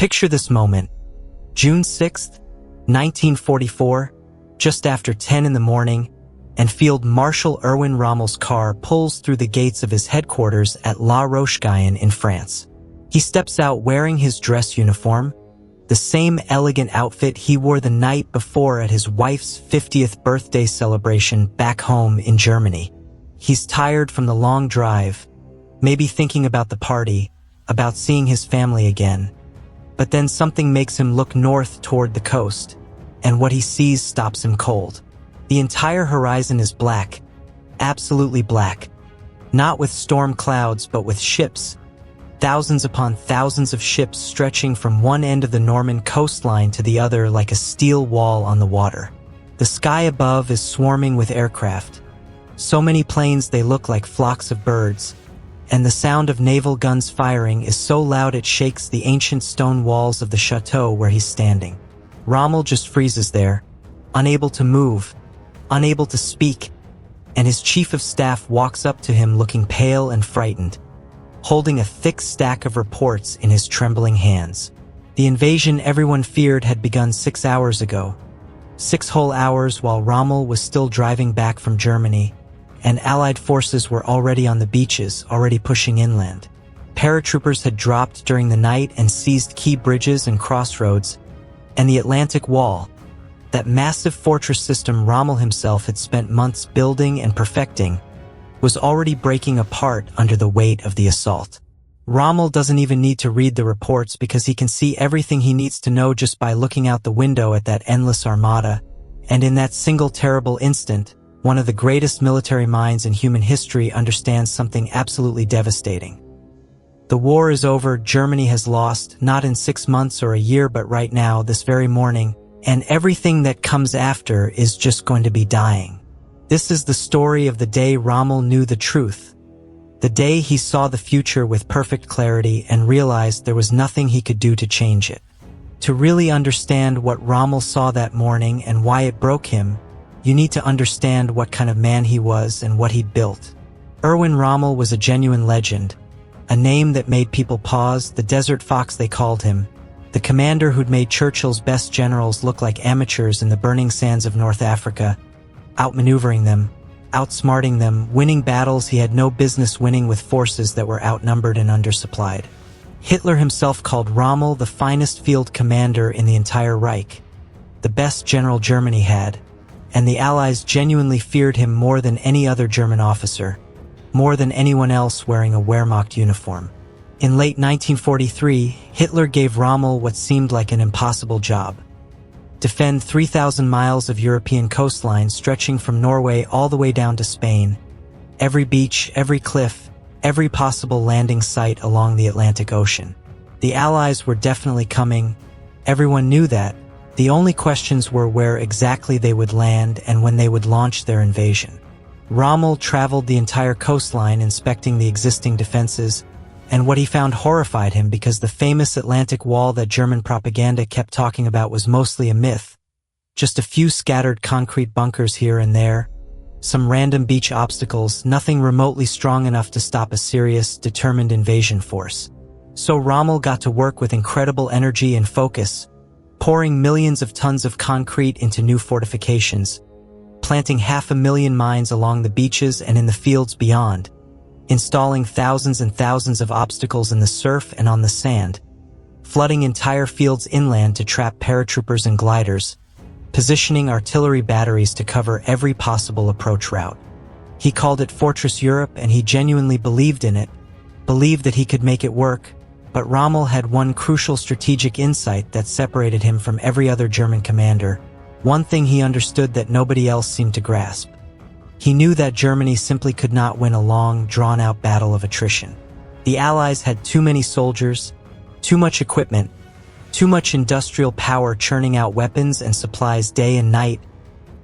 Picture this moment. June 6th, 1944, just after 10 in the morning, and Field Marshal Erwin Rommel's car pulls through the gates of his headquarters at La Roche-Guyon in France. He steps out wearing his dress uniform, the same elegant outfit he wore the night before at his wife's 50th birthday celebration back home in Germany. He's tired from the long drive, maybe thinking about the party, about seeing his family again. But then something makes him look north toward the coast, and what he sees stops him cold. The entire horizon is black, absolutely black, not with storm clouds but with ships, thousands upon thousands of ships stretching from one end of the Norman coastline to the other like a steel wall on the water. The sky above is swarming with aircraft, so many planes they look like flocks of birds, and the sound of naval guns firing is so loud it shakes the ancient stone walls of the chateau where he's standing. Rommel just freezes there, unable to move, unable to speak, and his chief of staff walks up to him looking pale and frightened, holding a thick stack of reports in his trembling hands. The invasion everyone feared had begun 6 hours ago. 6 whole hours while Rommel was still driving back from Germany, and Allied forces were already on the beaches, already pushing inland. Paratroopers had dropped during the night and seized key bridges and crossroads, and the Atlantic Wall, that massive fortress system Rommel himself had spent months building and perfecting, was already breaking apart under the weight of the assault. Rommel doesn't even need to read the reports because he can see everything he needs to know just by looking out the window at that endless armada, and in that single terrible instant, one of the greatest military minds in human history understands something absolutely devastating. The war is over, Germany has lost, not in 6 months or a year but right now, this very morning, and everything that comes after is just going to be dying. This is the story of the day Rommel knew the truth, the day he saw the future with perfect clarity and realized there was nothing he could do to change it. To really understand what Rommel saw that morning and why it broke him, you need to understand what kind of man he was and what he'd built. Erwin Rommel was a genuine legend, a name that made people pause, the desert fox they called him, the commander who'd made Churchill's best generals look like amateurs in the burning sands of North Africa, outmaneuvering them, outsmarting them, winning battles he had no business winning with forces that were outnumbered and undersupplied. Hitler himself called Rommel the finest field commander in the entire Reich, the best general Germany had, and the Allies genuinely feared him more than any other German officer, more than anyone else wearing a Wehrmacht uniform. In late 1943, Hitler gave Rommel what seemed like an impossible job: defend 3,000 miles of European coastline stretching from Norway all the way down to Spain, every beach, every cliff, every possible landing site along the Atlantic Ocean. The Allies were definitely coming. Everyone knew that. The only questions were where exactly they would land and when they would launch their invasion. Rommel traveled the entire coastline inspecting the existing defenses, and what he found horrified him because the famous Atlantic Wall that German propaganda kept talking about was mostly a myth. Just a few scattered concrete bunkers here and there, some random beach obstacles, nothing remotely strong enough to stop a serious, determined invasion force. So Rommel got to work with incredible energy and focus, pouring millions of tons of concrete into new fortifications, planting 500,000 mines along the beaches and in the fields beyond, installing thousands and thousands of obstacles in the surf and on the sand, flooding entire fields inland to trap paratroopers and gliders, positioning artillery batteries to cover every possible approach route. He called it Fortress Europe, and he genuinely believed in it, believed that he could make it work, but Rommel had one crucial strategic insight that separated him from every other German commander, one thing he understood that nobody else seemed to grasp. He knew that Germany simply could not win a long, drawn-out battle of attrition. The Allies had too many soldiers, too much equipment, too much industrial power churning out weapons and supplies day and night,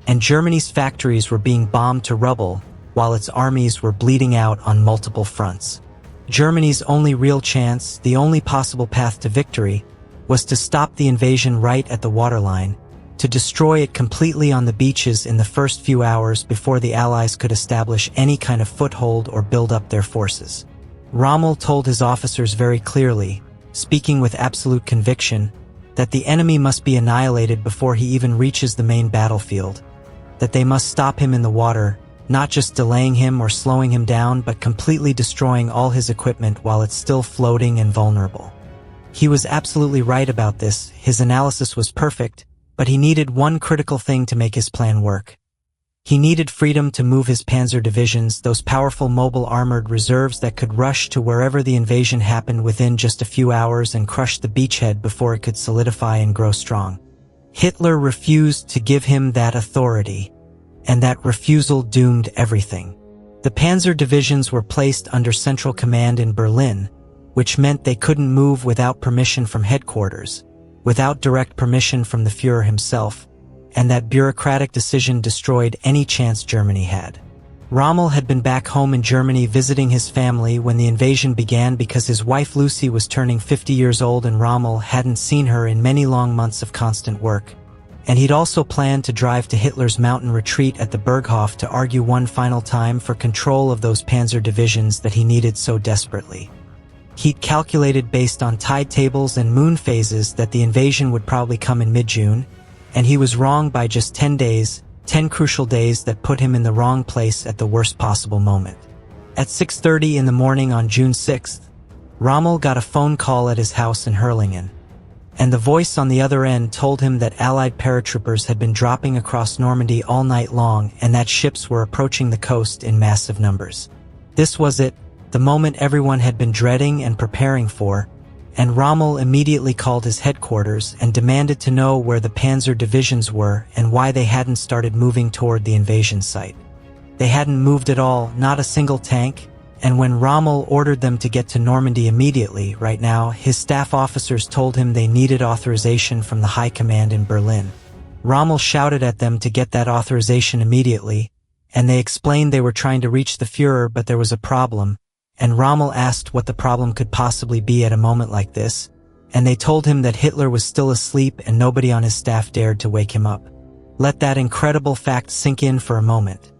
and Germany's factories were being bombed to rubble while its armies were bleeding out on multiple fronts. Germany's only real chance, the only possible path to victory, was to stop the invasion right at the waterline, to destroy it completely on the beaches in the first few hours before the Allies could establish any kind of foothold or build up their forces. Rommel told his officers very clearly, speaking with absolute conviction, that the enemy must be annihilated before he even reaches the main battlefield, that they must stop him in the water, not just delaying him or slowing him down, but completely destroying all his equipment while it's still floating and vulnerable. He was absolutely right about this. His analysis was perfect, but he needed one critical thing to make his plan work. He needed freedom to move his panzer divisions, those powerful mobile armored reserves that could rush to wherever the invasion happened within just a few hours and crush the beachhead before it could solidify and grow strong. Hitler refused to give him that authority, and that refusal doomed everything. The panzer divisions were placed under central command in Berlin, which meant they couldn't move without permission from headquarters, without direct permission from the Führer himself, and that bureaucratic decision destroyed any chance Germany had. Rommel had been back home in Germany visiting his family when the invasion began because his wife Lucy was turning 50 years old and Rommel hadn't seen her in many long months of constant work. And he'd also planned to drive to Hitler's mountain retreat at the Berghof to argue one final time for control of those panzer divisions that he needed so desperately. He'd calculated based on tide tables and moon phases that the invasion would probably come in mid-June, and he was wrong by just 10 days, 10 crucial days that put him in the wrong place at the worst possible moment. At 6:30 in the morning on June 6th, Rommel got a phone call at his house in Hurlingen, and the voice on the other end told him that Allied paratroopers had been dropping across Normandy all night long and that ships were approaching the coast in massive numbers. This was it, the moment everyone had been dreading and preparing for, and Rommel immediately called his headquarters and demanded to know where the panzer divisions were and why they hadn't started moving toward the invasion site. They hadn't moved at all, not a single tank, and when Rommel ordered them to get to Normandy immediately, right now, his staff officers told him they needed authorization from the High Command in Berlin. Rommel shouted at them to get that authorization immediately, and they explained they were trying to reach the Führer but there was a problem, and Rommel asked what the problem could possibly be at a moment like this, and they told him that Hitler was still asleep and nobody on his staff dared to wake him up. Let that incredible fact sink in for a moment.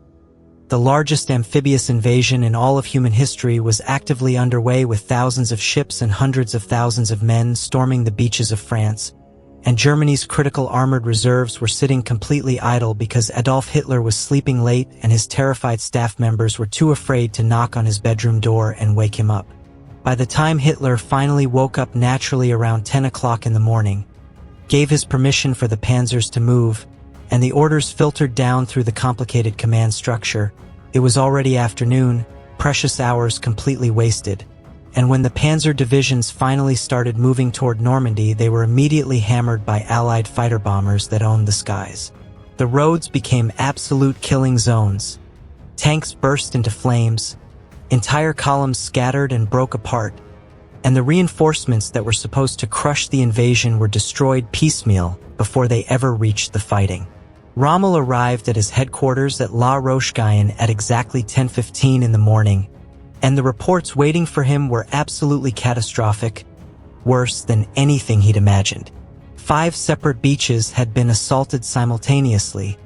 The largest amphibious invasion in all of human history was actively underway with thousands of ships and hundreds of thousands of men storming the beaches of France, and Germany's critical armored reserves were sitting completely idle because Adolf Hitler was sleeping late and his terrified staff members were too afraid to knock on his bedroom door and wake him up. By the time Hitler finally woke up naturally around 10 o'clock in the morning, gave his permission for the panzers to move, and the orders filtered down through the complicated command structure, it was already afternoon, precious hours completely wasted. And when the panzer divisions finally started moving toward Normandy, they were immediately hammered by Allied fighter bombers that owned the skies. The roads became absolute killing zones. Tanks burst into flames, entire columns scattered and broke apart, and the reinforcements that were supposed to crush the invasion were destroyed piecemeal before they ever reached the fighting. Rommel arrived at his headquarters at La Roche-Guyon at exactly 10:15 in the morning, and the reports waiting for him were absolutely catastrophic, worse than anything he'd imagined. 5 separate beaches had been assaulted simultaneously,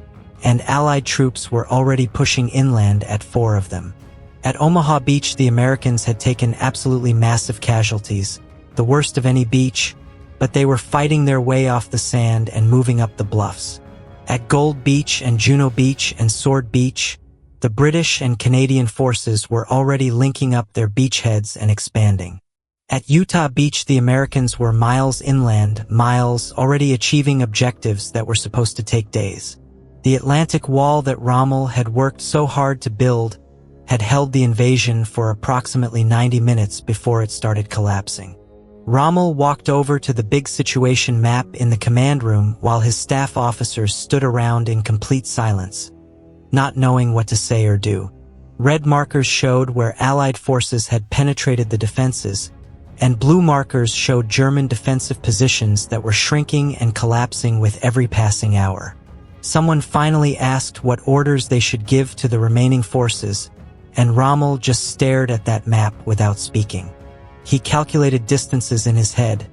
and Allied troops were already pushing inland at 4 of them. At Omaha Beach, the Americans had taken absolutely massive casualties, the worst of any beach, but they were fighting their way off the sand and moving up the bluffs. At Gold Beach and Juno Beach and Sword Beach, the British and Canadian forces were already linking up their beachheads and expanding. At Utah Beach, the Americans were miles inland, miles, already achieving objectives that were supposed to take days. The Atlantic Wall that Rommel had worked so hard to build had held the invasion for approximately 90 minutes before it started collapsing. Rommel walked over to the big situation map in the command room while his staff officers stood around in complete silence, not knowing what to say or do. Red markers showed where Allied forces had penetrated the defenses, and blue markers showed German defensive positions that were shrinking and collapsing with every passing hour. Someone finally asked what orders they should give to the remaining forces, and Rommel just stared at that map without speaking. He calculated distances in his head,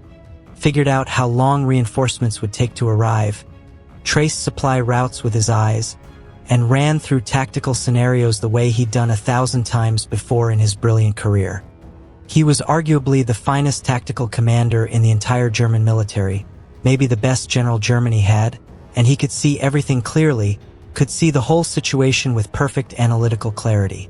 figured out how long reinforcements would take to arrive, traced supply routes with his eyes, and ran through tactical scenarios the way he'd done 1,000 times before in his brilliant career. He was arguably the finest tactical commander in the entire German military, maybe the best general Germany had, and he could see everything clearly, could see the whole situation with perfect analytical clarity.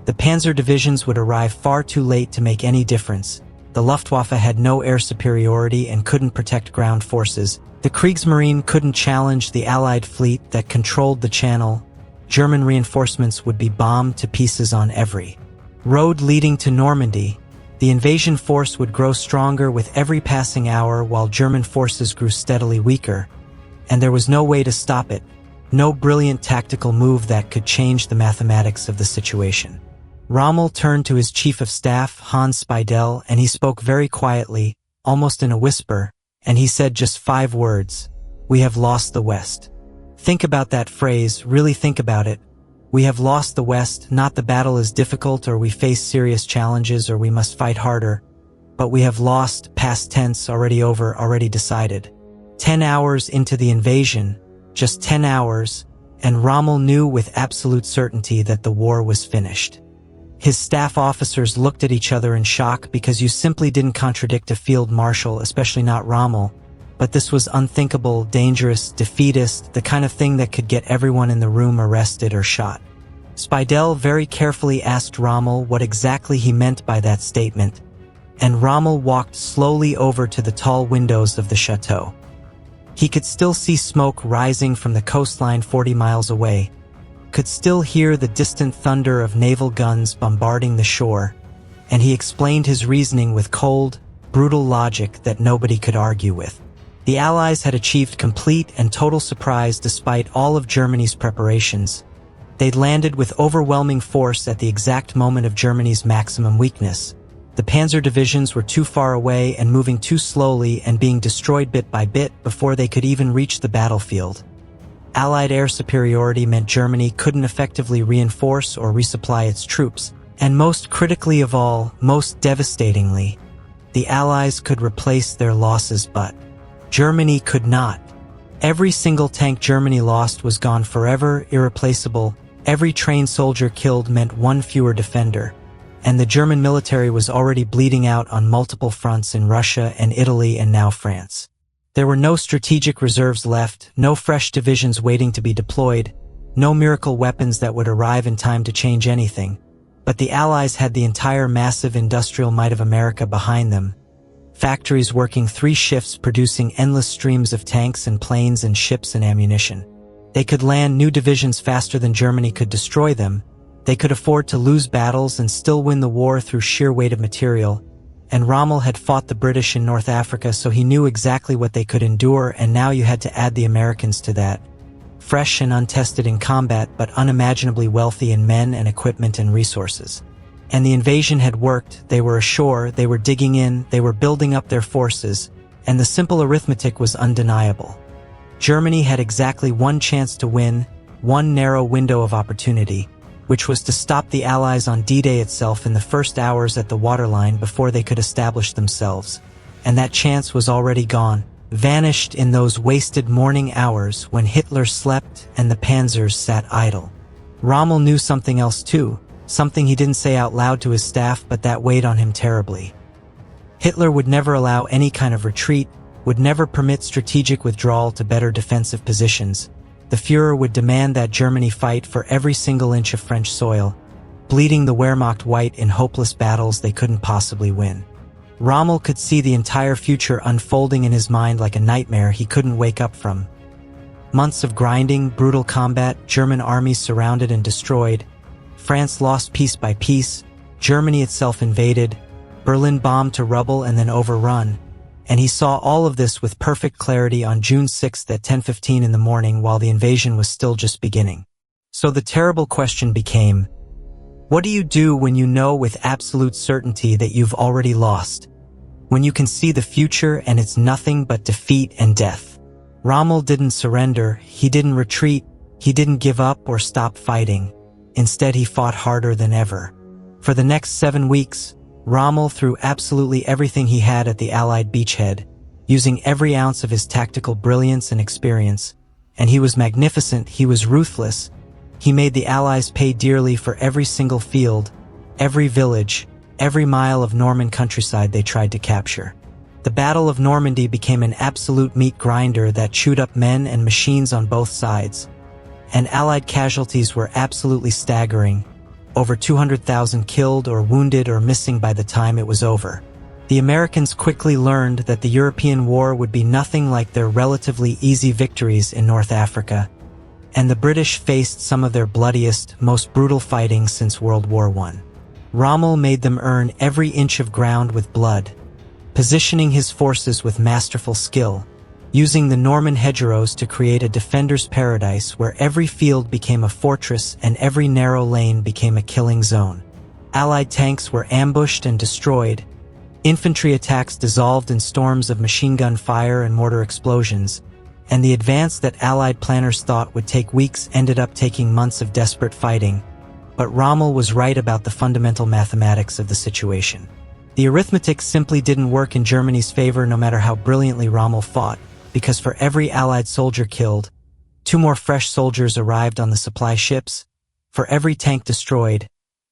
The panzer divisions would arrive far too late to make any difference. The Luftwaffe had no air superiority and couldn't protect ground forces. The Kriegsmarine couldn't challenge the Allied fleet that controlled the channel. German reinforcements would be bombed to pieces on every road leading to Normandy. The invasion force would grow stronger with every passing hour while German forces grew steadily weaker. And there was no way to stop it. No brilliant tactical move that could change the mathematics of the situation. Rommel turned to his chief of staff, Hans Speidel, and he spoke very quietly, almost in a whisper, and he said just 5 words: "We have lost the West." Think about that phrase, really think about it. We have lost the West, not the battle is difficult or we face serious challenges or we must fight harder, but we have lost, past tense, already over, already decided. 10 hours into the invasion, just 10 hours, and Rommel knew with absolute certainty that the war was finished. His staff officers looked at each other in shock because you simply didn't contradict a field marshal, especially not Rommel. But this was unthinkable, dangerous, defeatist, the kind of thing that could get everyone in the room arrested or shot. Speidel very carefully asked Rommel what exactly he meant by that statement, and Rommel walked slowly over to the tall windows of the chateau. He could still see smoke rising from the coastline 40 miles away, could still hear the distant thunder of naval guns bombarding the shore, and he explained his reasoning with cold, brutal logic that nobody could argue with. The Allies had achieved complete and total surprise despite all of Germany's preparations. They'd landed with overwhelming force at the exact moment of Germany's maximum weakness. The panzer divisions were too far away and moving too slowly and being destroyed bit by bit before they could even reach the battlefield. Allied air superiority meant Germany couldn't effectively reinforce or resupply its troops, and most critically of all, most devastatingly, the Allies could replace their losses, but Germany could not. Every single tank Germany lost was gone forever, irreplaceable. Every trained soldier killed meant one fewer defender, and the German military was already bleeding out on multiple fronts in Russia and Italy and now France. There were no strategic reserves left, no fresh divisions waiting to be deployed, no miracle weapons that would arrive in time to change anything. But the Allies had the entire massive industrial might of America behind them. Factories working 3 shifts producing endless streams of tanks and planes and ships and ammunition. They could land new divisions faster than Germany could destroy them. They could afford to lose battles and still win the war through sheer weight of material. And Rommel had fought the British in North Africa, so he knew exactly what they could endure, and now you had to add the Americans to that. Fresh and untested in combat, but unimaginably wealthy in men and equipment and resources. And the invasion had worked, they were ashore, they were digging in, they were building up their forces, and the simple arithmetic was undeniable. Germany had exactly one chance to win, one narrow window of opportunity, which was to stop the Allies on D-Day itself in the first hours at the waterline before they could establish themselves. And that chance was already gone, vanished in those wasted morning hours when Hitler slept and the panzers sat idle. Rommel knew something else too, something he didn't say out loud to his staff but that weighed on him terribly. Hitler would never allow any kind of retreat, would never permit strategic withdrawal to better defensive positions. The Führer would demand that Germany fight for every single inch of French soil, bleeding the Wehrmacht white in hopeless battles they couldn't possibly win. Rommel could see the entire future unfolding in his mind like a nightmare he couldn't wake up from. Months of grinding, brutal combat, German armies surrounded and destroyed, France lost piece by piece, Germany itself invaded, Berlin bombed to rubble and then overrun. And he saw all of this with perfect clarity on June 6th at 10:15 in the morning while the invasion was still just beginning. So the terrible question became, what do you do when you know with absolute certainty that you've already lost? When you can see the future and it's nothing but defeat and death? Rommel didn't surrender, he didn't retreat, he didn't give up or stop fighting. Instead, he fought harder than ever. For the next 7 weeks, Rommel threw absolutely everything he had at the Allied beachhead, using every ounce of his tactical brilliance and experience. And he was magnificent, he was ruthless. He made the Allies pay dearly for every single field, every village, every mile of Norman countryside they tried to capture. The Battle of Normandy became an absolute meat grinder that chewed up men and machines on both sides, and Allied casualties were absolutely staggering, over 200,000 killed or wounded or missing by the time it was over. The Americans quickly learned that the European war would be nothing like their relatively easy victories in North Africa, and the British faced some of their bloodiest, most brutal fighting since World War I. Rommel made them earn every inch of ground with blood, positioning his forces with masterful skill, using the Norman hedgerows to create a defender's paradise where every field became a fortress and every narrow lane became a killing zone. Allied tanks were ambushed and destroyed, infantry attacks dissolved in storms of machine gun fire and mortar explosions, and the advance that Allied planners thought would take weeks ended up taking months of desperate fighting. But Rommel was right about the fundamental mathematics of the situation. The arithmetic simply didn't work in Germany's favor no matter how brilliantly Rommel fought, because for every Allied soldier killed, 2 more fresh soldiers arrived on the supply ships. For every tank destroyed,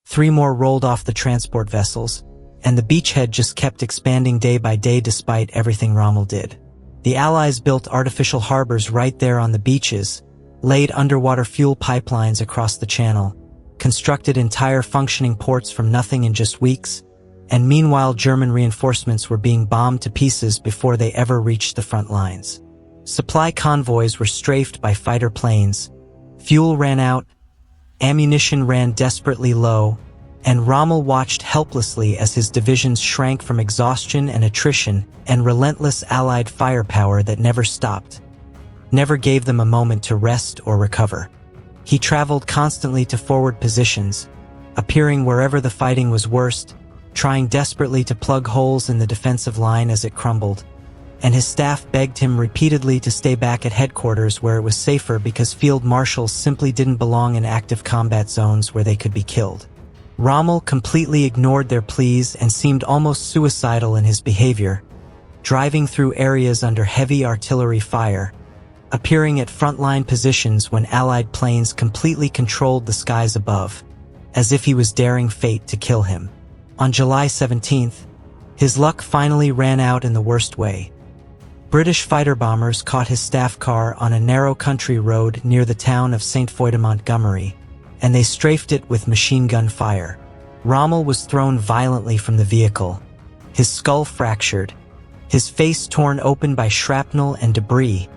3 more rolled off the transport vessels, and the beachhead just kept expanding day by day despite everything Rommel did. The Allies built artificial harbors right there on the beaches, laid underwater fuel pipelines across the channel, constructed entire functioning ports from nothing in just weeks, and meanwhile German reinforcements were being bombed to pieces before they ever reached the front lines. Supply convoys were strafed by fighter planes, fuel ran out, ammunition ran desperately low, and Rommel watched helplessly as his divisions shrank from exhaustion and attrition and relentless Allied firepower that never stopped, never gave them a moment to rest or recover. He traveled constantly to forward positions, appearing wherever the fighting was worst, trying desperately to plug holes in the defensive line as it crumbled, and his staff begged him repeatedly to stay back at headquarters where it was safer because field marshals simply didn't belong in active combat zones where they could be killed. Rommel completely ignored their pleas and seemed almost suicidal in his behavior, driving through areas under heavy artillery fire, appearing at frontline positions when Allied planes completely controlled the skies above, as if he was daring fate to kill him. On July 17th, his luck finally ran out in the worst way. British fighter bombers caught his staff car on a narrow country road near the town of St. Foy de Montgomery, and they strafed it with machine gun fire. Rommel was thrown violently from the vehicle, his skull fractured, his face torn open by shrapnel and debris,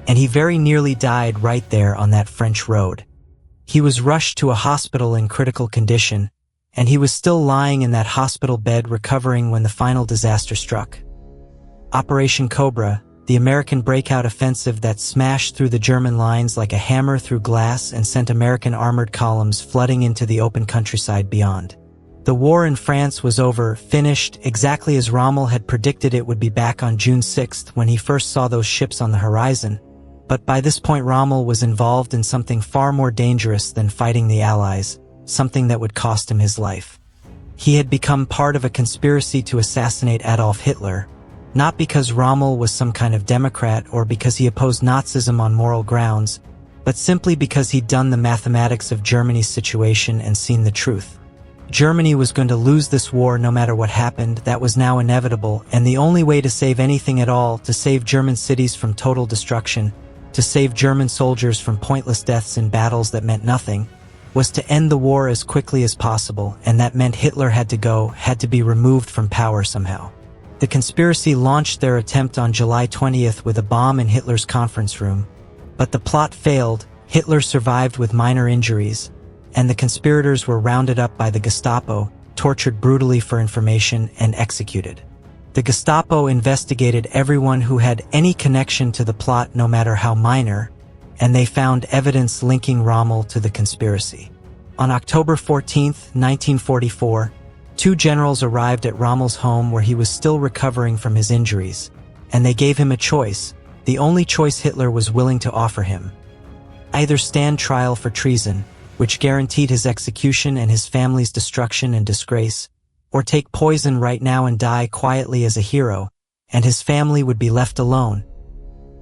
and he very nearly died right there on that French road. He was rushed to a hospital in critical condition, and he was still lying in that hospital bed recovering when the final disaster struck. Operation Cobra, the American breakout offensive that smashed through the German lines like a hammer through glass and sent American armored columns flooding into the open countryside beyond. The war in France was over, finished, exactly as Rommel had predicted it would be back on June 6th when he first saw those ships on the horizon. But by this point Rommel was involved in something far more dangerous than fighting the Allies, something that would cost him his life. He had become part of a conspiracy to assassinate Adolf Hitler, not because Rommel was some kind of Democrat or because he opposed Nazism on moral grounds, but simply because he'd done the mathematics of Germany's situation and seen the truth. Germany was going to lose this war no matter what happened. That was now inevitable, and the only way to save anything at all, to save German cities from total destruction, to save German soldiers from pointless deaths in battles that meant nothing, was to end the war as quickly as possible, and that meant Hitler had to be removed from power somehow. The conspiracy launched their attempt on July 20th with a bomb in Hitler's conference room. But the plot failed, Hitler survived with minor injuries, and the conspirators were rounded up by the Gestapo, tortured brutally for information, and executed. The Gestapo investigated everyone who had any connection to the plot, no matter how minor, and they found evidence linking Rommel to the conspiracy. On October 14, 1944, 2 generals arrived at Rommel's home where he was still recovering from his injuries, and they gave him a choice, the only choice Hitler was willing to offer him. Either stand trial for treason, which guaranteed his execution and his family's destruction and disgrace, or take poison right now and die quietly as a hero, and his family would be left alone.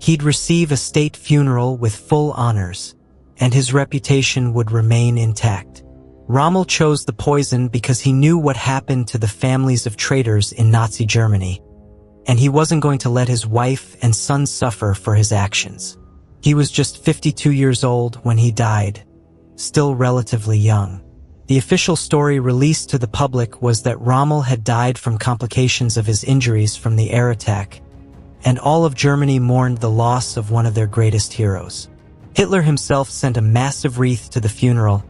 He'd receive a state funeral with full honors, and his reputation would remain intact. Rommel chose the poison because he knew what happened to the families of traitors in Nazi Germany, and he wasn't going to let his wife and son suffer for his actions. He was just 52 years old when he died, still relatively young. The official story released to the public was that Rommel had died from complications of his injuries from the air attack, and all of Germany mourned the loss of one of their greatest heroes. Hitler himself sent a massive wreath to the funeral,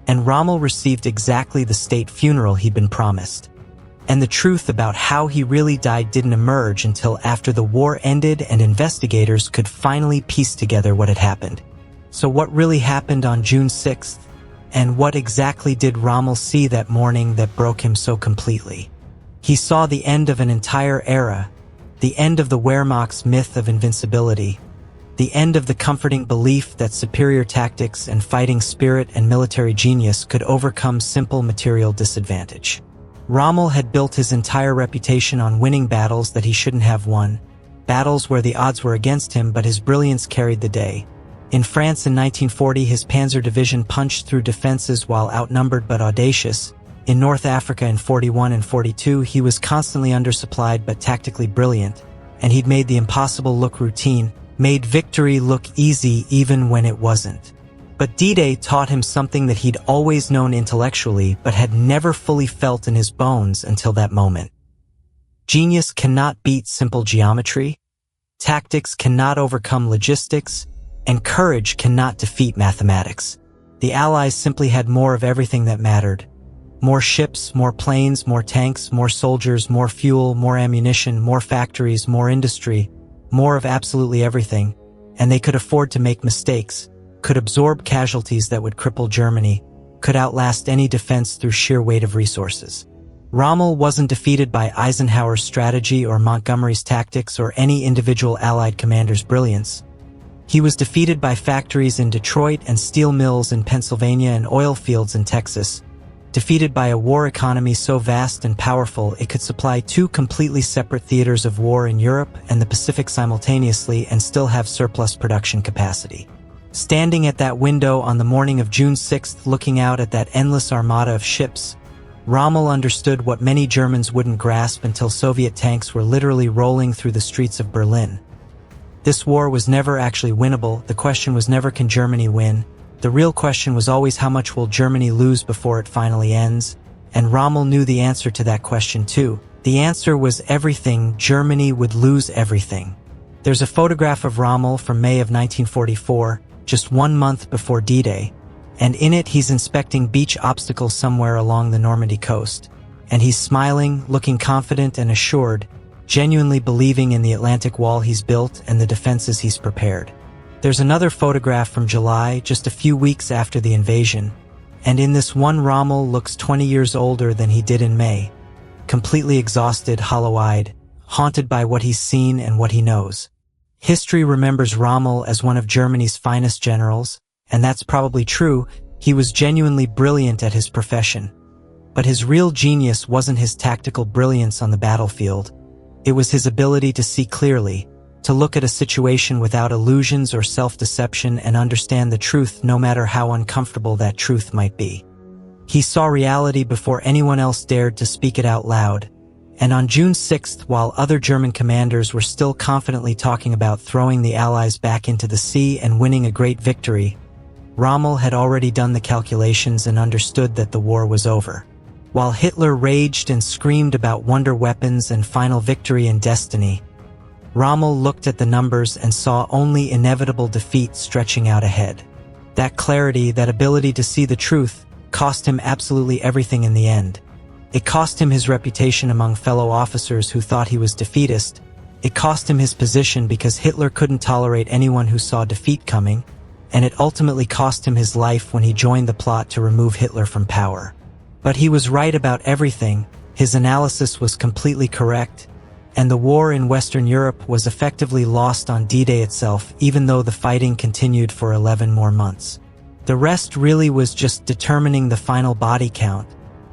and Rommel received exactly the state funeral he'd been promised. And the truth about how he really died didn't emerge until after the war ended and investigators could finally piece together what had happened. So what really happened on June 6th? And what exactly did Rommel see that morning that broke him so completely? He saw the end of an entire era, the end of the Wehrmacht's myth of invincibility, the end of the comforting belief that superior tactics and fighting spirit and military genius could overcome simple material disadvantage. Rommel had built his entire reputation on winning battles that he shouldn't have won, battles where the odds were against him but his brilliance carried the day. In France in 1940, his Panzer Division punched through defenses while outnumbered but audacious. In North Africa in 41 and 42, he was constantly undersupplied but tactically brilliant, and he'd made the impossible look routine, made victory look easy even when it wasn't. But D-Day taught him something that he'd always known intellectually but had never fully felt in his bones until that moment. Genius cannot beat simple geometry, tactics cannot overcome logistics, and courage cannot defeat mathematics. The Allies simply had more of everything that mattered. More ships, more planes, more tanks, more soldiers, more fuel, more ammunition, more factories, more industry, more of absolutely everything, and they could afford to make mistakes, could absorb casualties that would cripple Germany, could outlast any defense through sheer weight of resources. Rommel wasn't defeated by Eisenhower's strategy or Montgomery's tactics or any individual Allied commander's brilliance. He was defeated by factories in Detroit and steel mills in Pennsylvania and oil fields in Texas, defeated by a war economy so vast and powerful it could supply two completely separate theaters of war in Europe and the Pacific simultaneously and still have surplus production capacity. Standing at that window on the morning of June 6th, looking out at that endless armada of ships, Rommel understood what many Germans wouldn't grasp until Soviet tanks were literally rolling through the streets of Berlin. This war was never actually winnable. The question was never, can Germany win? The real question was always, how much will Germany lose before it finally ends? And Rommel knew the answer to that question too. The answer was everything. Germany would lose everything. There's a photograph of Rommel from May of 1944, just 1 month before D-Day, and in it he's inspecting beach obstacles somewhere along the Normandy coast. And he's smiling, looking confident and assured, genuinely believing in the Atlantic Wall he's built and the defenses he's prepared. There's another photograph from July, just a few weeks after the invasion, and in this one Rommel looks 20 years older than he did in May, completely exhausted, hollow-eyed, haunted by what he's seen and what he knows. History remembers Rommel as one of Germany's finest generals, and that's probably true. He was genuinely brilliant at his profession. But his real genius wasn't his tactical brilliance on the battlefield. It was his ability to see clearly, to look at a situation without illusions or self-deception and understand the truth no matter how uncomfortable that truth might be. He saw reality before anyone else dared to speak it out loud. And on June 6th, while other German commanders were still confidently talking about throwing the Allies back into the sea and winning a great victory, Rommel had already done the calculations and understood that the war was over. While Hitler raged and screamed about wonder weapons and final victory and destiny, Rommel looked at the numbers and saw only inevitable defeat stretching out ahead. That clarity, that ability to see the truth, cost him absolutely everything in the end. It cost him his reputation among fellow officers who thought he was defeatist. It cost him his position because Hitler couldn't tolerate anyone who saw defeat coming, and it ultimately cost him his life when he joined the plot to remove Hitler from power. But he was right about everything. His analysis was completely correct, and the war in Western Europe was effectively lost on D-Day itself, even though the fighting continued for 11 more months. The rest really was just determining the final body count,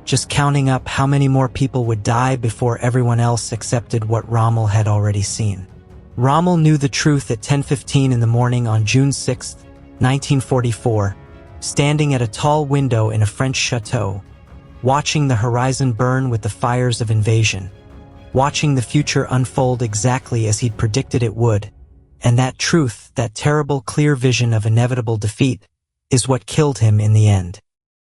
just counting up how many more people would die before everyone else accepted what Rommel had already seen. Rommel knew the truth at 10:15 in the morning on June 6, 1944, standing at a tall window in a French chateau, watching the horizon burn with the fires of invasion, watching the future unfold exactly as he'd predicted it would. And that truth, that terrible clear vision of inevitable defeat, is what killed him in the end.